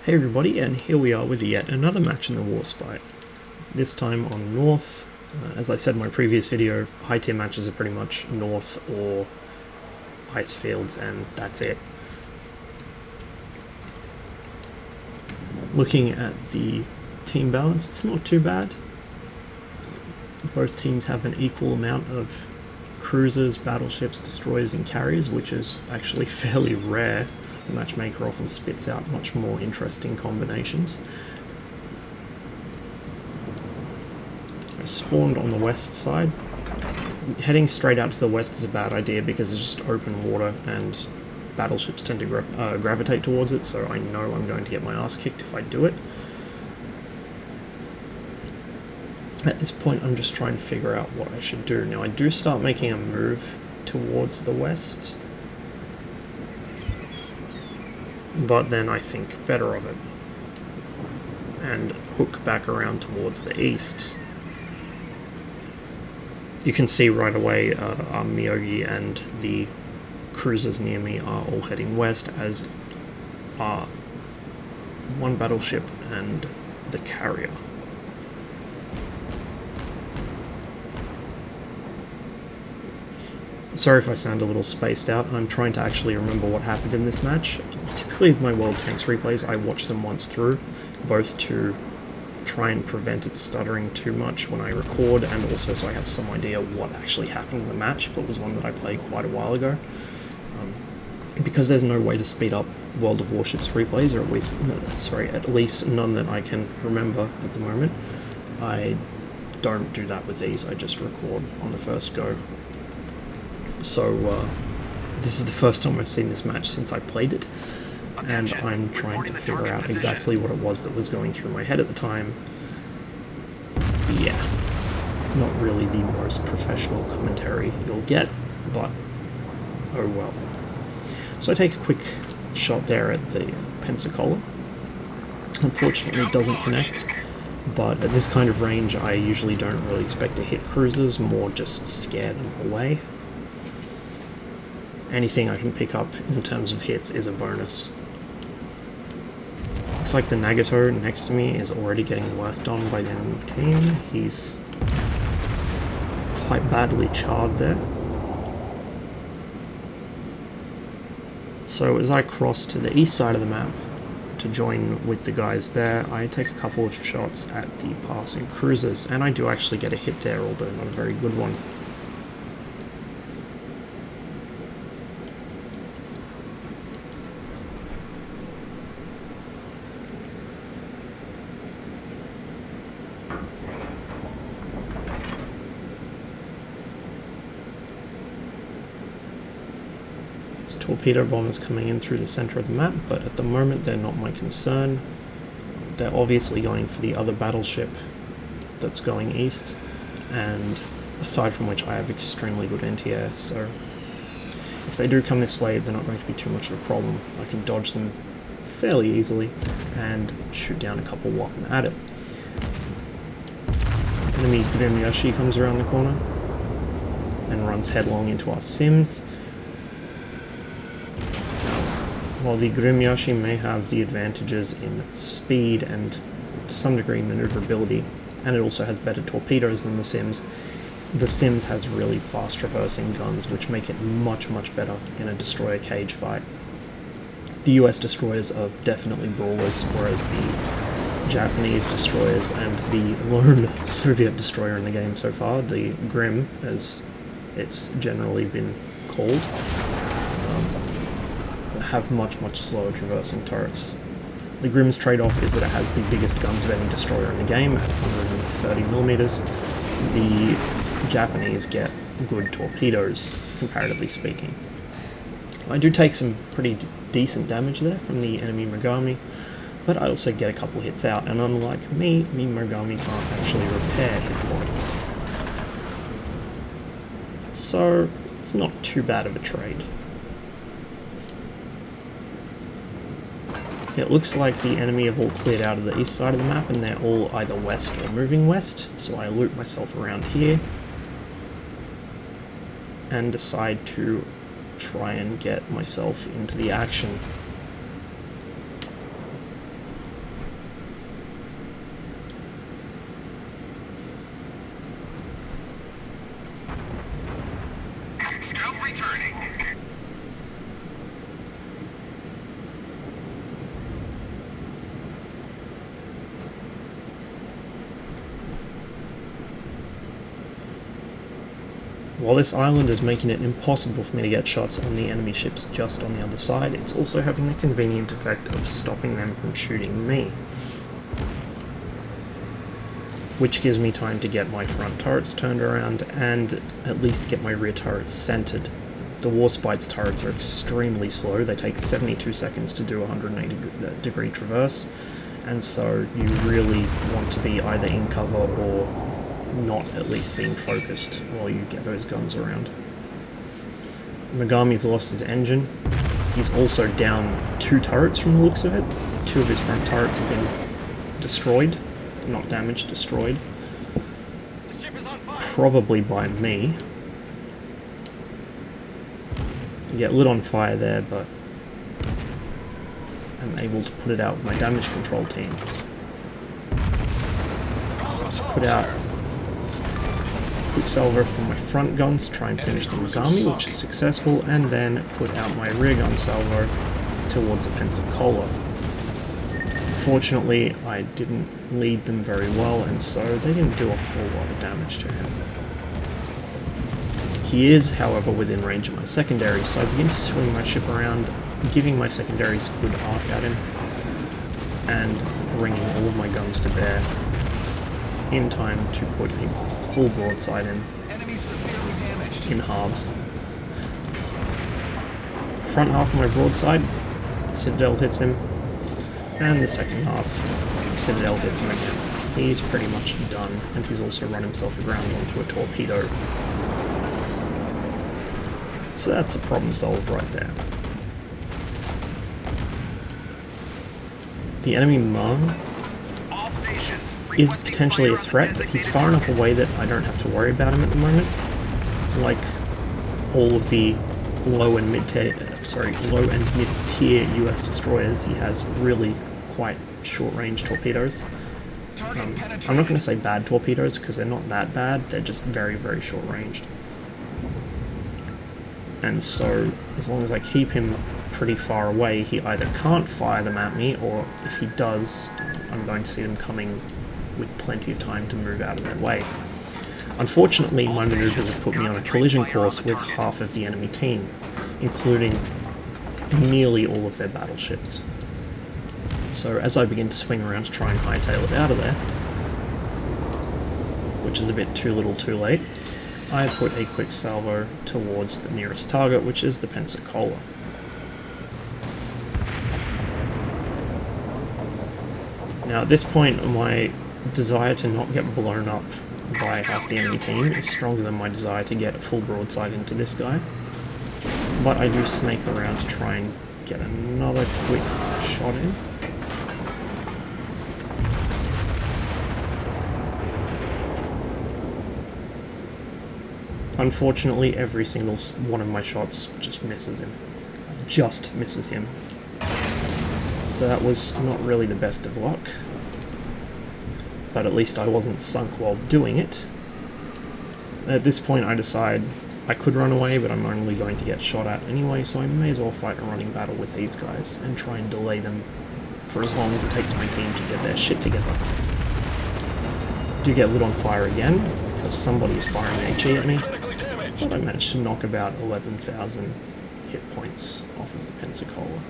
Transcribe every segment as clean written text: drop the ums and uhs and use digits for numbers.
Hey everybody, and here we are with yet another match in the Warspite. This time on North. As I said in my previous video, high tier matches are pretty much North or ice fields, and that's it. Looking at the team balance, it's not too bad. Both teams have an equal amount of cruisers, battleships, destroyers, and carriers, which is actually fairly rare. The matchmaker often spits out much more interesting combinations. I spawned on the west side. Heading straight out to the west is a bad idea because it's just open water and battleships tend to gravitate towards it, so I know I'm going to get my ass kicked if I do it. At this point I'm just trying to figure out what I should do. Now I do start making a move towards the west, but then I think better of it and hook back around towards the east. You can see right away our Miyogi and the cruisers near me are all heading west, as are one battleship and the carrier. Sorry if I sound a little spaced out. I'm trying to actually remember what happened in this match. Typically with my World Tanks replays, I watch them once through, both to try and prevent it stuttering too much when I record, and also so I have some idea what actually happened in the match if it was one that I played quite a while ago. Because there's no way to speed up World of Warships replays, or at least none that I can remember at the moment, I don't do that with these. I just record on the first go. So this is the first time I've seen this match since I played it, and I'm trying to figure out exactly what it was that was going through my head at the time. Yeah, not really the most professional commentary you'll get, but oh well. So I take a quick shot there at the Pensacola. Unfortunately it doesn't connect, but at this kind of range I usually don't really expect to hit cruisers, more just scare them away. Anything I can pick up in terms of hits is a bonus. Looks like the Nagato next to me is already getting worked on by the enemy team. He's quite badly charred there. So as I cross to the east side of the map to join with the guys there, I take a couple of shots at the passing cruisers, and I do actually get a hit there, although not a very good one. Torpedo bombers coming in through the center of the map, but at the moment they're not my concern. They're obviously going for the other battleship that's going east, and aside from which I have extremely good anti-air, so if they do come this way they're not going to be too much of a problem. I can dodge them fairly easily and shoot down a couple while I'm at it. Enemy Grimyoshi comes around the corner and runs headlong into our Sims. While the Grimyoshi may have the advantages in speed and to some degree maneuverability, and it also has better torpedoes than the Sims has really fast traversing guns, which make it much better in a destroyer cage fight. The US destroyers are definitely brawlers, whereas the Japanese destroyers and the lone Soviet destroyer in the game so far, the Grim as it's generally been called, have much slower traversing turrets. The Grim's trade-off is that it has the biggest guns of any destroyer in the game at 130mm. The Japanese get good torpedoes, comparatively speaking. I do take some pretty decent damage there from the enemy Mogami, but I also get a couple hits out, and unlike me Mogami can't actually repair hit points. So it's not too bad of a trade. It looks like the enemy have all cleared out of the east side of the map, and they're all either west or moving west, so I loop myself around here and decide to try and get myself into the action. While this island is making it impossible for me to get shots on the enemy ships just on the other side, it's also having the convenient effect of stopping them from shooting me, which gives me time to get my front turrets turned around and at least get my rear turrets centered. The Warspite's turrets are extremely slow. They take 72 seconds to do a 180 degree traverse, and so you really want to be either in cover or not at least being focused while you get those guns around. Megami's lost his engine. He's also down 2 turrets from the looks of it. 2 of his front turrets have been destroyed. Not damaged, destroyed. Probably by me. You get lit on fire there, but I'm able to put it out with my damage control team. Put out quick salvo from my front guns to try and finish the Megami, which is successful, and then put out my rear gun salvo towards the Pensacola. Unfortunately, I didn't lead them very well, and so they didn't do a whole lot of damage to him. He is, however, within range of my secondary, so I begin to swing my ship around, giving my secondaries a good arc at him, and bringing all of my guns to bear in time to put a full broadside in halves. Front half of my broadside, Citadel hits him, and the second half, Citadel hits him again. He's pretty much done, and he's also run himself aground onto a torpedo. So that's a problem solved right there. The enemy Mung is potentially a threat, but he's far enough away that I don't have to worry about him at the moment. Like all of the low and mid-tier US destroyers, he has really quite short-range torpedoes. I'm not going to say bad torpedoes because they're not that bad, they're just very, very short-ranged. And so, as long as I keep him pretty far away, he either can't fire them at me, or if he does, I'm going to see them coming with plenty of time to move out of their way. Unfortunately, my maneuvers have put me on a collision course with half of the enemy team, including nearly all of their battleships. So as I begin to swing around to try and hightail it out of there, which is a bit too little too late, I put a quick salvo towards the nearest target, which is the Pensacola. Now at this point, my desire to not get blown up by half the enemy team is stronger than my desire to get a full broadside into this guy. But I do snake around to try and get another quick shot in. Unfortunately, every single one of my shots just misses him. Just misses him. So that was not really the best of luck. But at least I wasn't sunk while doing it. At this point I decide I could run away, but I'm only going to get shot at anyway, so I may as well fight a running battle with these guys and try and delay them for as long as it takes my team to get their shit together. Do get lit on fire again, because somebody is firing HE at me, but I managed to knock about 11,000 hit points off of the Pensacola.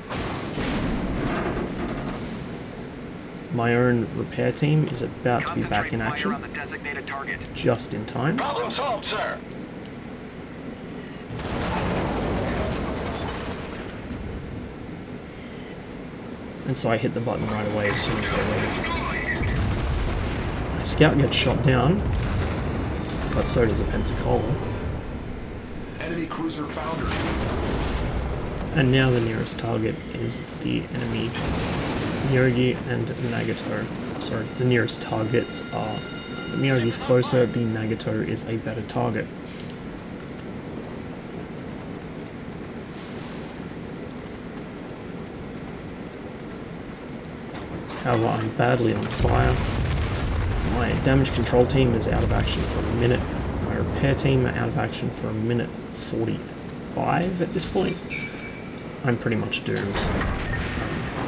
My own repair team is about to be back in action, just in time. Problem solved, sir. And so I hit the button right away as soon as I leave. My scout gets shot down, but so does the Pensacola. Enemy cruiser foundered. And now the nearest target is the enemy Myogi and Nagato. Sorry, the nearest targets are... The Myogi's closer, the Nagato is a better target. However, I'm badly on fire. My damage control team is out of action for a minute. My repair team are out of action for a minute 45 at this point. I'm pretty much doomed.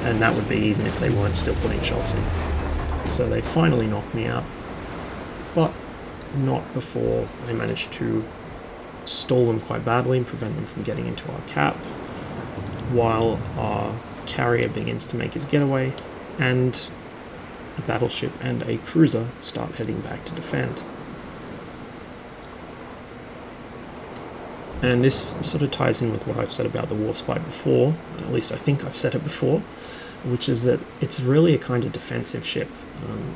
And that would be even if they weren't still putting shots in. So they finally knocked me out, but not before I managed to stall them quite badly and prevent them from getting into our cap, while our carrier begins to make his getaway, and a battleship and a cruiser start heading back to defend. And this sort of ties in with what I've said about the Warspite before, at least I think I've said it before, which is that it's really a kind of defensive ship.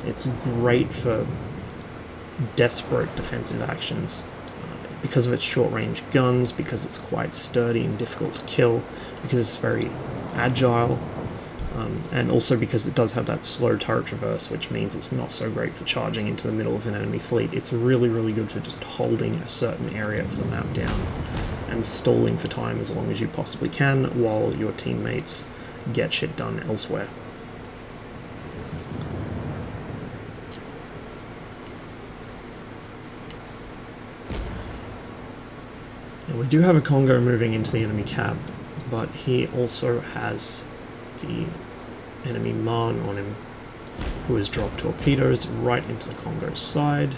It's great for desperate defensive actions because of its short-range guns, because it's quite sturdy and difficult to kill, because it's very agile, and also because it does have that slow turret traverse, which means it's not so great for charging into the middle of an enemy fleet. It's really, really good for just holding a certain area of the map down and stalling for time as long as you possibly can while your teammates get shit done elsewhere. And we do have a Congo moving into the enemy cab, but he also has the enemy Marne on him, who has dropped torpedoes right into the Congo's side.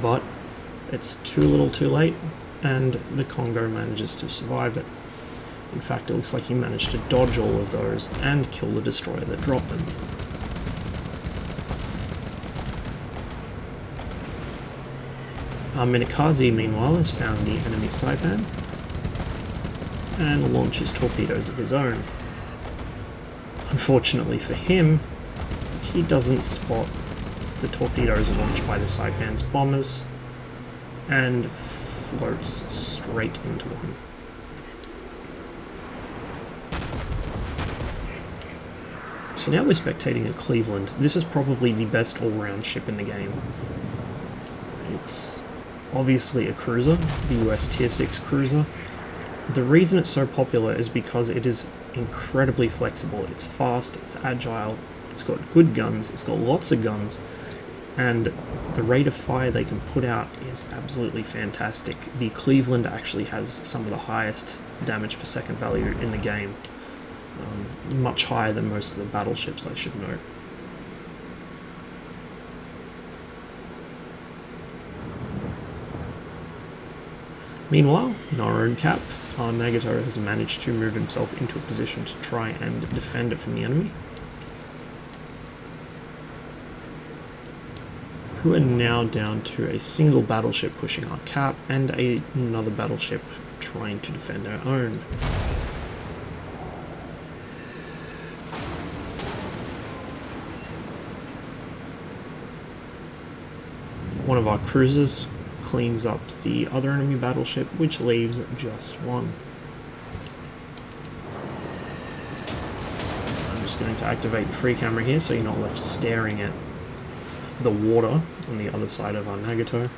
But it's too little too late, and the Congo manages to survive it. In fact, it looks like he managed to dodge all of those and kill the destroyer that dropped them. Our Minakaze, meanwhile, has found the enemy Saipan and launches torpedoes of his own. Unfortunately for him, he doesn't spot the torpedoes launched by the Saipan's bombers and floats straight into them. So now we're spectating at Cleveland. This is probably the best all-round ship in the game. It's obviously a cruiser, the US Tier 6 cruiser. The reason it's so popular is because it is incredibly flexible. It's fast, it's agile, it's got good guns, it's got lots of guns, and the rate of fire they can put out is absolutely fantastic. The Cleveland actually has some of the highest damage per second value in the game, much higher than most of the battleships, I should note. Meanwhile, in our own cap, our Nagato has managed to move himself into a position to try and defend it from the enemy, who are now down to a single battleship pushing our cap and another battleship trying to defend their own. One of our cruisers cleans up the other enemy battleship, which leaves just one. I'm just going to activate the free camera here so you're not left staring at the water on the other side of our Nagato.